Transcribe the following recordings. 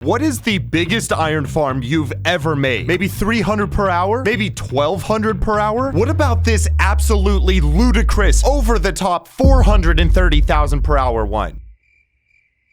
What is the biggest iron farm you've ever made? Maybe 300 per hour? Maybe 1200 per hour? What about this absolutely ludicrous, over the top 430,000 per hour one?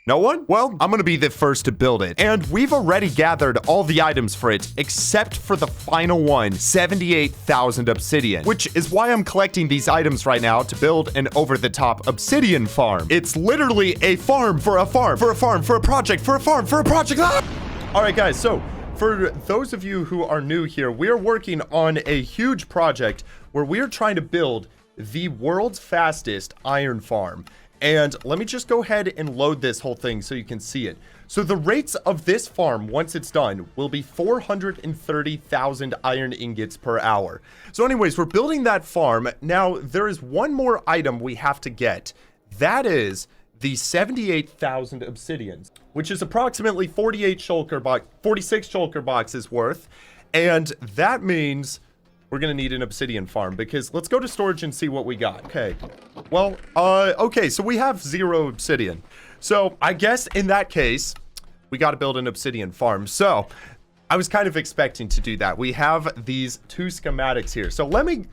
No one? Well, I'm gonna be the first to build it. And we've already gathered all the items for it, except for the final one, 78,000 obsidian, which is why I'm collecting these items right now to build an over-the-top obsidian farm. It's literally a farm for a farm, for a farm, for a project, for a farm, for a project. Ah! All right, guys, so for those of you who are new here, we're working on a huge project where we're trying to build the world's fastest iron farm. And let me just go ahead and load this whole thing so you can see it. So the rates of this farm, once it's done, will be 430,000 iron ingots per hour. So anyways, we're building that farm. Now, there is one more item we have to get. That is the 78,000 obsidians, which is approximately 46 shulker boxes worth. And that means we're gonna need an obsidian farm, because let's go to storage and see what we got. Okay, well, okay, so we have 0 obsidian. So I guess in that case, we got to build an obsidian farm. So I was kind of expecting to do that. We have these 2 schematics here. So let me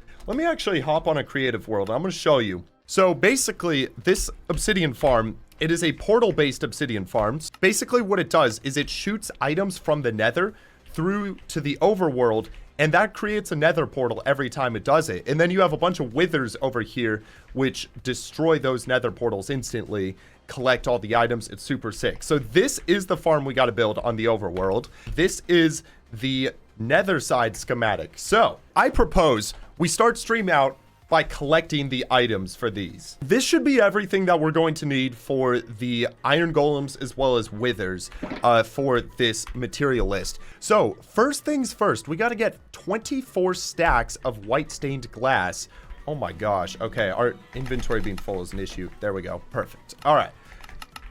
actually hop on a creative world. I'm gonna show you. So basically, this obsidian farm, it is a portal-based obsidian farm. Basically what it does is it shoots items from the nether through to the overworld, and that creates a nether portal every time it does it. And then you have a bunch of withers over here, which destroy those nether portals instantly, collect all the items. It's super sick. So this is the farm we got to build on the overworld. This is the nether side schematic. So I propose we start stream out by collecting the items for these. This should be everything that we're going to need for the iron golems as well as withers for this material list. So first things first, we got to get 24 stacks of white stained glass. Oh my gosh. Okay, our inventory being full is an issue. There we go. Perfect. All right,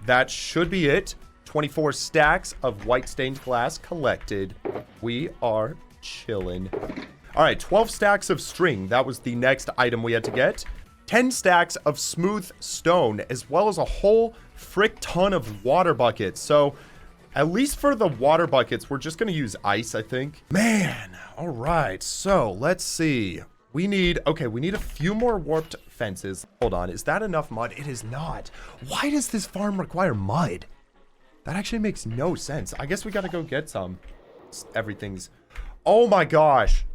that should be it. 24 stacks of white stained glass collected. We are chilling. All right, 12 stacks of string. That was the next item we had to get. 10 stacks of smooth stone, as well as a whole frick ton of water buckets. So at least for the water buckets, we're just going to use ice, I think. Man, all right. So let's see. We need a few more warped fences. Hold on. Is that enough mud? It is not. Why does this farm require mud? That actually makes no sense. I guess we got to go get some. Everything's... Oh my gosh.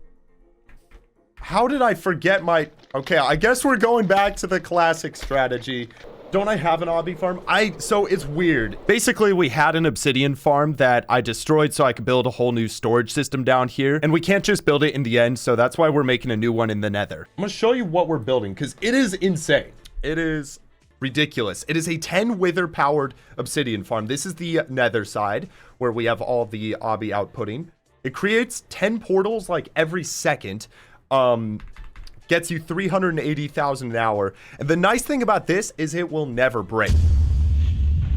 How did I forget my... Okay, I guess we're going back to the classic strategy. Don't I have an obby farm? So it's weird. Basically, we had an obsidian farm that I destroyed so I could build a whole new storage system down here. And we can't just build it in the end, so that's why we're making a new one in the nether. I'm gonna show you what we're building, because it is insane. It is ridiculous. It is a 10 wither powered obsidian farm. This is the nether side, where we have all the obby outputting. It creates 10 portals like every second. Gets you 380,000 an hour. And the nice thing about this is it will never break.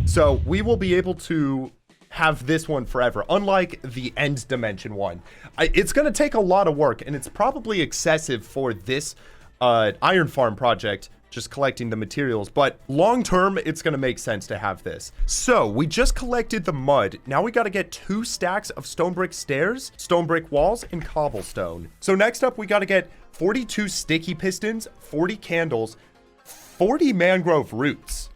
So we will be able to have this one forever, unlike the end dimension one. It's going to take a lot of work, and it's probably excessive for this iron farm project, just collecting the materials, but long term, it's gonna make sense to have this. So we just collected the mud. Now we gotta get 2 stacks of stone brick stairs, stone brick walls, and cobblestone. So next up, we gotta get 42 sticky pistons, 40 candles, 40 mangrove roots.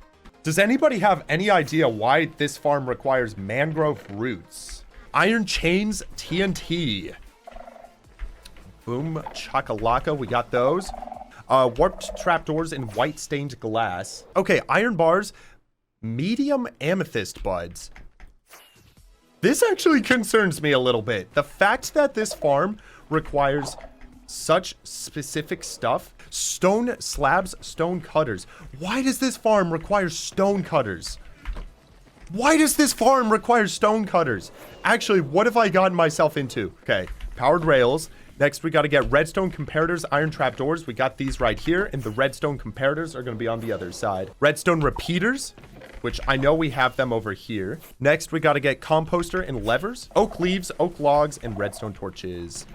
Does anybody have any idea why this farm requires mangrove roots? Iron chains, TNT. Boom, chakalaka, we got those. Warped trapdoors and white stained glass. Okay, iron bars, medium amethyst buds. This actually concerns me a little bit. The fact that this farm requires such specific stuff. Stone slabs, stone cutters. Why does this farm require stone cutters? Why does this farm require stone cutters? Actually, what have I gotten myself into? Okay, powered rails. Next, we got to get redstone comparators, iron trapdoors. We got these right here, and the redstone comparators are going to be on the other side. Redstone repeaters. which I know we have them over here. Next, we got to get composter and levers, oak leaves, oak logs, and redstone torches.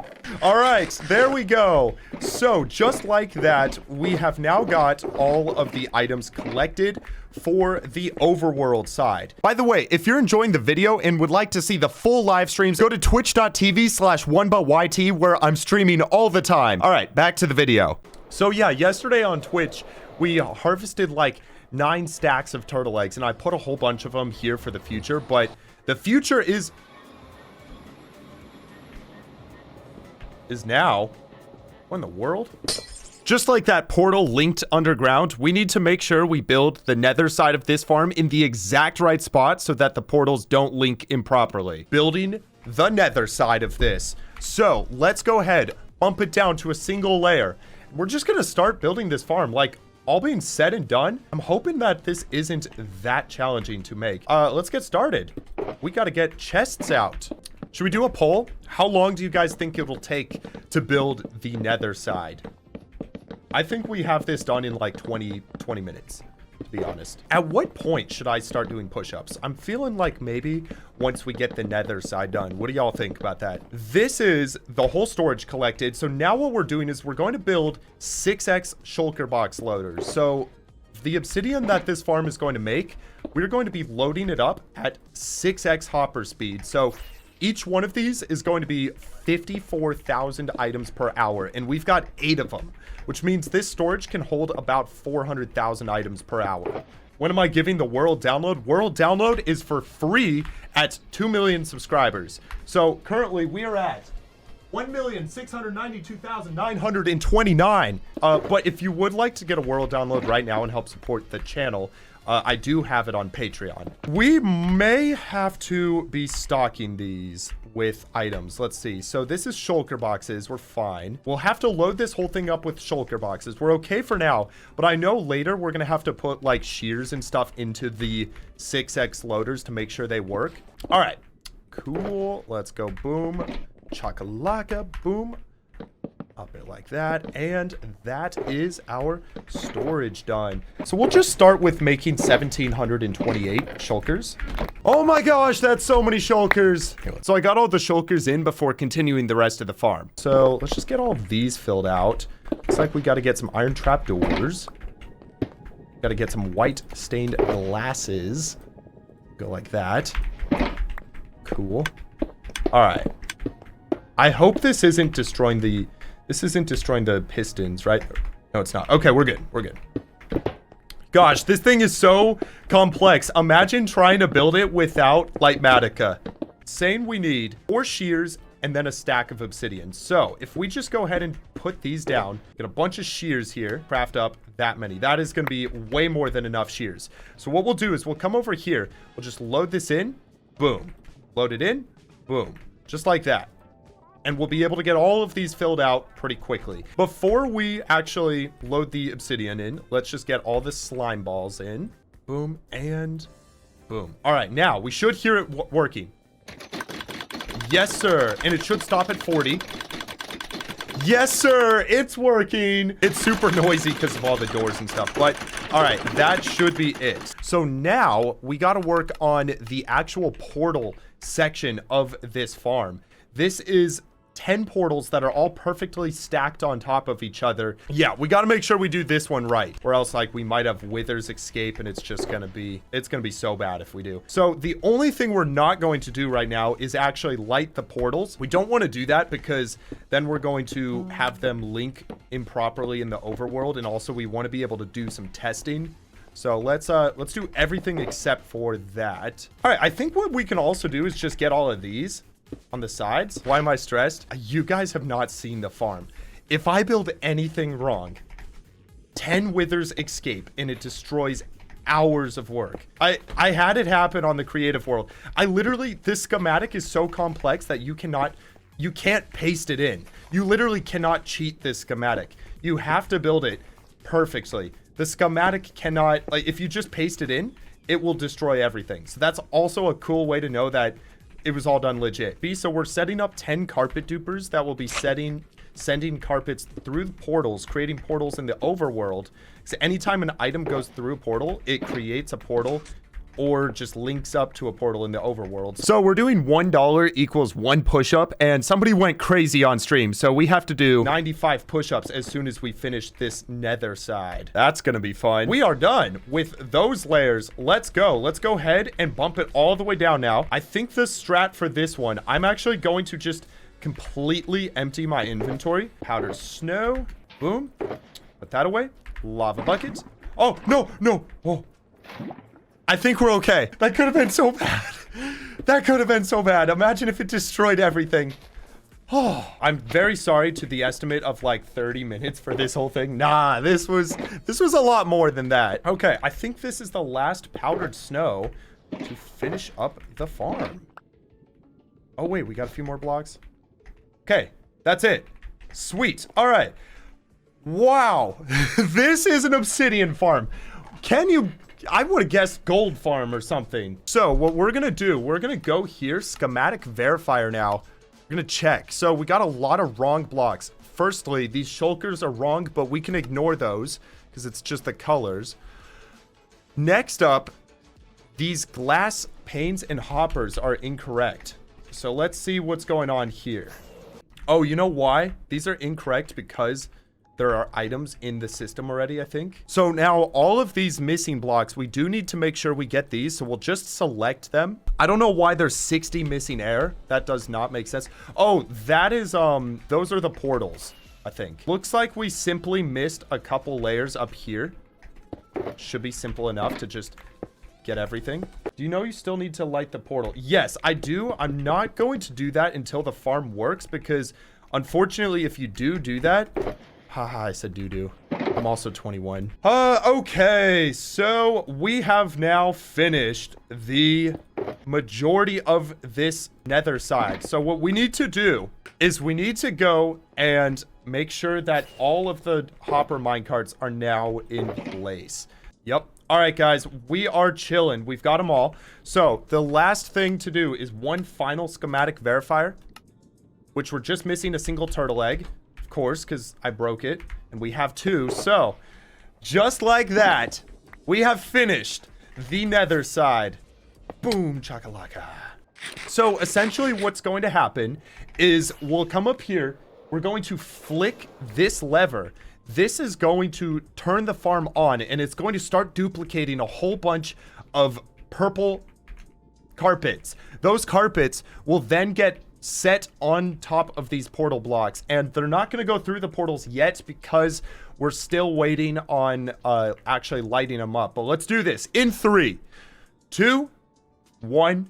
All right, there we go. So just like that, we have now got all of the items collected for the overworld side. By the way, if you're enjoying the video and would like to see the full live streams, go to twitch.tv/WunbaYT, where I'm streaming all the time. All right, back to the video. So yeah, yesterday on Twitch, we harvested like 9 stacks of turtle eggs, and I put a whole bunch of them here for the future, but the future is now. What in the world? Just like that portal linked underground, we need to make sure we build the nether side of this farm in the exact right spot so that the portals don't link improperly. Building the nether side of this. So let's go ahead, bump it down to a single layer. We're just gonna start building this farm. Like, all being said and done, I'm hoping that this isn't that challenging to make. Let's get started. We gotta get chests out. Should we do a poll? How long do you guys think it will take to build the nether side? I think we have this done in like 20 minutes, to be honest. At what point should I start doing push-ups? I'm feeling like maybe once we get the nether side done. What do y'all think about that? This is the whole storage collected. So now what we're doing is we're going to build 6x shulker box loaders. So the obsidian that this farm is going to make, we're going to be loading it up at 6x hopper speed. So each one of these is going to be 54,000 items per hour, and we've got 8 of them, which means this storage can hold about 400,000 items per hour. When am I giving the world download? World download is for free at 2 million subscribers. So currently we are at 1,692,929. But if you would like to get a world download right now and help support the channel, I do have it on Patreon. We may have to be stocking these with items. Let's see. So this is shulker boxes. We're fine. We'll have to load this whole thing up with shulker boxes. We're okay for now, but I know later we're going to have to put like shears and stuff into the 6x loaders to make sure they work. All right. Cool. Let's go. Boom. Chakalaka. Boom. Up it like that, and that is our storage done. So we'll just start with making 1,728 shulkers. Oh my gosh, that's so many shulkers. Okay, so I got all the shulkers in before continuing the rest of the farm. So let's just get all of these filled out. Looks like we got to get some iron trap doors. Got to get some white stained glasses. Go like that. Cool. All right. I hope this isn't destroying the pistons, right? No, it's not. Okay, we're good. We're good. Gosh, this thing is so complex. Imagine trying to build it without Lightmatica. Saying we need 4 shears and then a stack of obsidian. So if we just go ahead and put these down, get a bunch of shears here, craft up that many. That is going to be way more than enough shears. So what we'll do is we'll come over here. We'll just load this in. Boom. Load it in. Boom. Just like that. And we'll be able to get all of these filled out pretty quickly. Before we actually load the obsidian in, let's just get all the slime balls in. Boom and boom. All right, now we should hear it working. Yes, sir. And it should stop at 40. Yes, sir. It's working. It's super noisy because of all the doors and stuff. But all right, that should be it. So now we got to work on the actual portal section of this farm. This is 10 portals that are all perfectly stacked on top of each other. Yeah, we got to make sure we do this one right, or else like we might have withers escape, and it's gonna be so bad if we do. So the only thing we're not going to do right now is actually light the portals. We don't want to do that because then we're going to have them link improperly in the overworld, and also we want to be able to do some testing. So let's do everything except for that. All right, I think what we can also do is just get all of these on the sides. Why am I stressed? You guys have not seen the farm. If I build anything wrong, 10 withers escape and it destroys hours of work. I had it happen on the creative world. This schematic is so complex that you can't paste it in. You literally cannot cheat this schematic. You have to build it perfectly. The schematic cannot, like, if you just paste it in, it will destroy everything. So that's also a cool way to know that it was all done legit. So we're setting up 10 carpet dupers that will be sending carpets through the portals, creating portals in the overworld. So anytime an item goes through a portal, it creates a portal or just links up to a portal in the overworld. So we're doing $1 equals 1 push-up, and somebody went crazy on stream, so we have to do 95 push-ups as soon as we finish this nether side. That's gonna be fun. We are done with those layers. Let's go. Let's go ahead and bump it all the way down now. I think the strat for this one, I'm actually going to just completely empty my inventory. Powdered snow. Boom. Put that away. Lava buckets. Oh, no, no. Oh. I think we're okay. That could have been so bad. That could have been so bad. Imagine if it destroyed everything. Oh, I'm very sorry to the estimate of like 30 minutes for this whole thing. Nah, this was a lot more than that. Okay, I think this is the last powdered snow to finish up the farm. Oh, wait, we got a few more blocks. Okay, that's it. Sweet. All right. Wow. This is an obsidian farm. I would have guessed gold farm or something. So what we're going to do, we're going to go here, schematic verifier now. We're going to check. So we got a lot of wrong blocks. Firstly, these shulkers are wrong, but we can ignore those because it's just the colors. Next up, these glass panes and hoppers are incorrect. So let's see what's going on here. Oh, you know why? These are incorrect because there are items in the system already, I think. So now all of these missing blocks, we do need to make sure we get these. So we'll just select them. I don't know why there's 60 missing air. That does not make sense. Oh, that is, those are the portals, I think. Looks like we simply missed a couple layers up here. Should be simple enough to just get everything. Do you know you still need to light the portal? Yes, I do. I'm not going to do that until the farm works because unfortunately, if you do that, haha, I said doo-doo. I'm also 21. Okay, so we have now finished the majority of this nether side. So what we need to do is we need to go and make sure that all of the hopper minecarts are now in place. Yep. All right, guys, we are chilling. We've got them all. So the last thing to do is one final schematic verifier, which we're just missing a single turtle egg, of course, because I broke it, and we have 2. So just like that, we have finished the nether side. Boom, chakalaka. So essentially what's going to happen is we'll come up here. We're going to flick this lever. This is going to turn the farm on, and it's going to start duplicating a whole bunch of purple carpets. Those carpets will then get set on top of these portal blocks, and they're not going to go through the portals yet because we're still waiting on actually lighting them up. But let's do this in 3, 2, 1.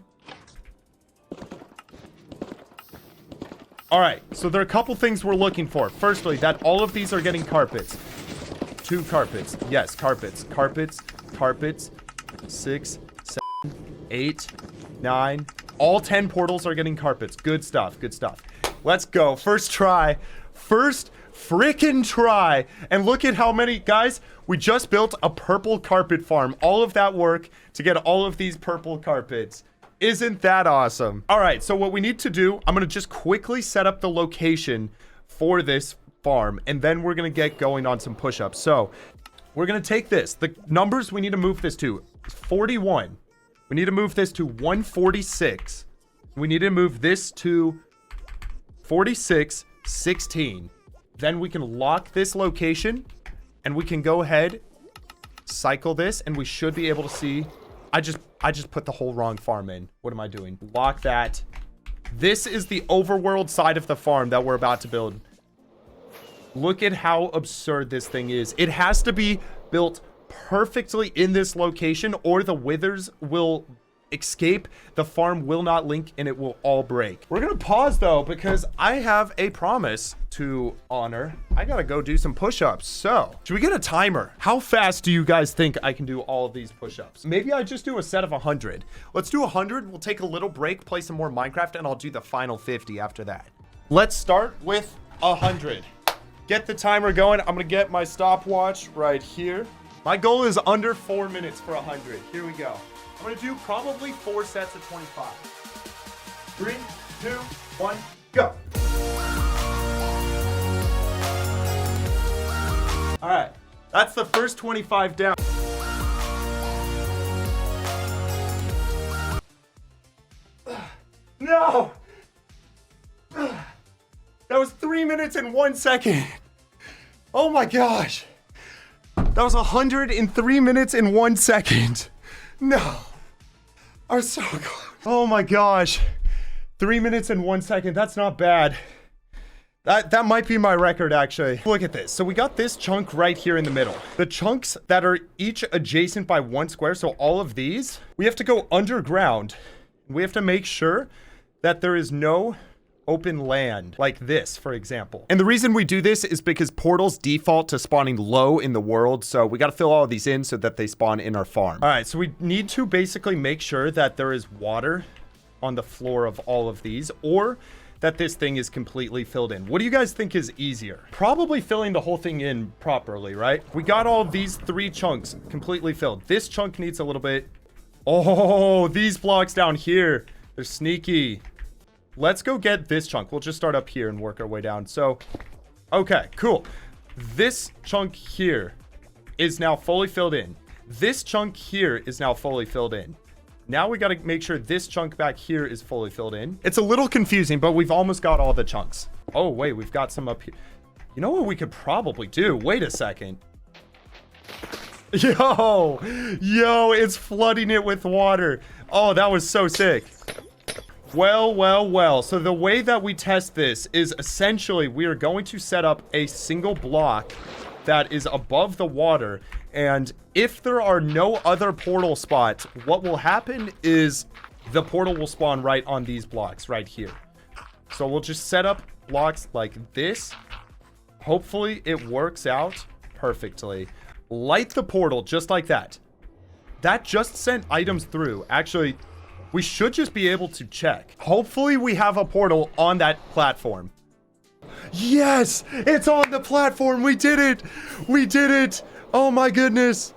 All right, so there are a couple things we're looking for. Firstly, that all of these are getting carpets. 2 carpets. Yes, carpets. Carpets. Carpets. 6, 7, 8, 9. All 10 portals are getting carpets. Good stuff. Good stuff. Let's go. First try. First freaking try. And look at how many, guys, we just built a purple carpet farm. All of that work to get all of these purple carpets. Isn't that awesome? All right, so what we need to do, I'm going to just quickly set up the location for this farm, and then we're going to get going on some push-ups. So we're going to take this. The numbers we need to move this to 41. We need to move this to 146. We need to move this to 46, 16. Then we can lock this location, and we can go ahead, cycle this, and we should be able to see. I just put the whole wrong farm in. What am I doing? Lock that. This is the overworld side of the farm that we're about to build. Look at how absurd this thing is. It has to be built perfectly in this location or the withers will escape, the farm will not link, and it will all break. We're gonna pause though because I have a promise to honor. I gotta go do some push-ups. So should we get a timer? How fast do you guys think I can do all of these push-ups? Maybe I just do a set of 100. Let's do 100. We'll take a little break, play some more Minecraft, and I'll do the final 50 after that. Let's start with 100. Get the timer going. I'm gonna get my stopwatch right here. My goal is under 4 minutes for 100. Here we go. I'm gonna do probably 4 sets of 25. 3, 2, 1, go. All right, that's the first 25 down. No! That was 3 minutes and 1 second. Oh my gosh. That was 103 minutes and 1 second. No. I was so close. Oh my gosh. 3 minutes and 1 second. That's not bad. That might be my record, actually. Look at this. So we got this chunk right here in the middle. The chunks that are each adjacent by 1 square, so all of these, we have to go underground. We have to make sure that there is no open land like this, for example. And the reason we do this is because portals default to spawning low in the world, so we got to fill all of these in so that they spawn in our farm. All right, so we need to basically make sure that there is water on the floor of all of these, or that this thing is completely filled in. What do you guys think is easier? Probably filling the whole thing in properly, right? We got all of these 3 chunks completely filled. This chunk needs a little bit. Oh, these blocks down here, they're sneaky. Let's go get this chunk. We'll just start up here and work our way down. So, okay, cool. This chunk here is now fully filled in. This chunk here is now fully filled in. Now we got to make sure this chunk back here is fully filled in. It's a little confusing, but we've almost got all the chunks. Oh, wait, we've got some up here. You know what we could probably do? Wait a second. Yo, it's flooding it with water. Oh, that was so sick. Well. So the way that we test this is essentially we are going to set up a single block that is above the water. And if there are no other portal spots, what will happen is the portal will spawn right on these blocks right here. So we'll just set up blocks like this. Hopefully it works out perfectly. Light the portal just like that. That just sent items through. Actually, we should just be able to check. Hopefully we have a portal on that platform. Yes, it's on the platform. We did it. We did it. Oh my goodness.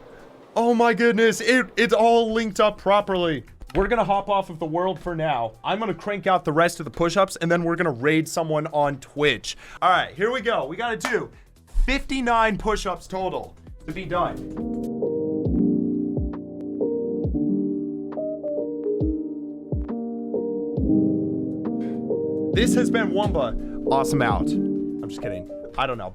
Oh my goodness. It's all linked up properly. We're gonna hop off of the world for now. I'm gonna crank out the rest of the push-ups and then we're gonna raid someone on Twitch. All right, here we go. We gotta do 59 push-ups total to be done. This has been Wunba. Awesome out. I'm just kidding. I don't know.